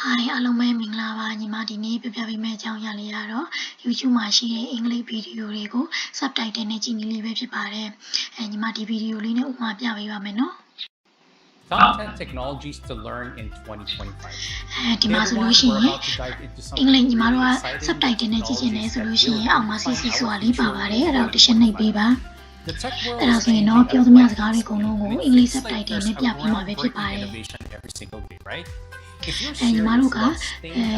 Hi အားလုံးပဲမင်္ဂလာပါညီမဒီနေ့ပြပြပေးမယ့်အကြောင်းအရာလေးကတော့ YouTube မှာရှိတဲ့အင်္ဂလိပ်ဗီဒီယိုတွေကို subtitle နဲ့ကြည့်နေလေးပဲဖြစ်ပါတယ်ညီမဒီဗီဒီယိုလေးနဲ့ဥပမာပြပေးပါမယ်နော် Top 10 technologies to learn in 2025. ဒီမှာဆိုလို့ရှိရင်အင်္ဂလိပ်ညီမတို့က subtitle နဲ့ကြည့်ချင်တယ်ဆိုလို့ရှိရင်အောက်မှာ CC ဆိုတာလေးပါပါတယ်အဲ့ဒါကိုတစ်ချက်နှိပ်ပေးပါအဲ့ဒါဆိုရင်တော့ပြောသမျှစကားတွေအကုန်လုံးကိုအင်္ဂလိပ် subtitle နဲ့ပြပြမှာပဲဖြစ်ပါတယ်ညီမတို့က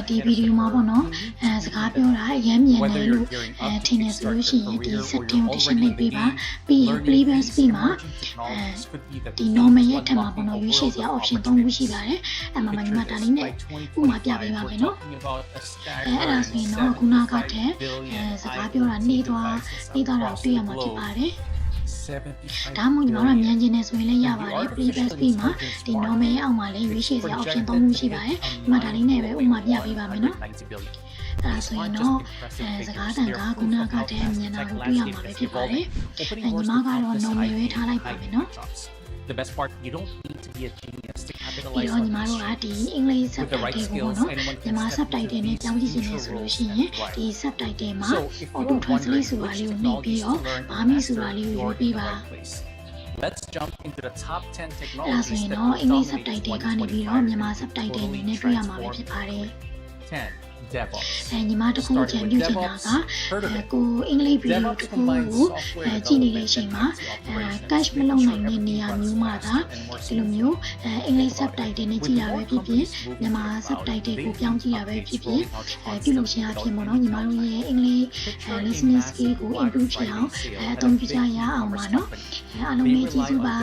ဒီဗီဒီယိုမှာပေါ့နော်စကားပြောတာအရင်မြန်တယ်လို့ထင်နေဆိုလို့ရှိရင်ဒီ setting ကိုတစ်ချက်နှိပ်ပေးပါပြီးရင် playback speed မှာဒီ normal ရဲ့အထက်မှာပေါ့နော်ရွေးချယ်စရာ option 3ခုရှိပါတယ်အဲ့မှာညီမဒါလေးနဲ့ဥပမာပြပေးပါမယ်နော်အဲ့ဒါဆိုရင်တော့ခုနကတည်းစကားပြောတာနှေးသွားတာကိုတွေ့ရမှာဖြစ်ပါတယ်ဒါမှမဟုတ်ညီမတို့မြန်ကျင်နေဆိုရင်လည်းရပါတယ် playback speed မှာဒီ normal ရဲ့အောက်မှာလည်းရွေးချယ်စရာ option 3ခုရှိပါတယ်ဒီမှာဒါလေးနဲ့ပဲဥပမာပြပေးပါမယ်နော်အဲ့ဒါဆိုရင်တော့စကားတန်ကခုနကတည်းမြန်တာကိုတွေ့ရမှာပဲဖြစ်ပါတယ်ညီမကတော့ normal ပဲထားလိုက်ပါမယ်နော်The best part, you don't need to be a genius to capitalize on ဒီညီမတို့ကဒီ English subtitle ကိုနော်မြန်မာ subtitle နဲ့ပြောင်းကြည့်နေဆိုလို့ရှိရင်ဒီ subtitle မှာ auto translate ဆိုတာလေးကိုနှိပ်ပြီးတော့ဘာမှဆိုတာလေးကိုရွေးပေးပါ Let's jump into the top 10 အဲ့ဒါ technologies ဆိုရင် that တော့ will English dominate subtitle ကနေပြီးတော့မြန်မာ subtitle အနေနဲ့တွေ့ရမှာပဲဖြစ်ပါတယ် 10. DevOps. ညီမတစ်ခုကြံပြုချင်တာကကိုအင်္ဂလိပ်ဗီဒီယိုတစ်ခုကိုကြည့်နေတဲ့အချိန်မှာcache မလုပ်နိုင်တဲ့နေရာမျိုးမှာဒါဒီလိုမျိုးအင်္ဂလိပ် subtitle နဲ့ကြည့်ရပဲဖြစ်ဖြစ်မြန်မာ subtitle ကိုပြောင်းကြည့်ရပဲဖြစ်ဖြစ်ပြုလုပ်ခြင်းအဖြစ်ပေါ့နော်ညီမတို့ရဲ့အင်္ဂလိပ် listening skill ကို improve ဖြစ်အောင်အသုံးပြုကြရအောင်ပါနော်အားလုံးပဲကျေးဇူးပါ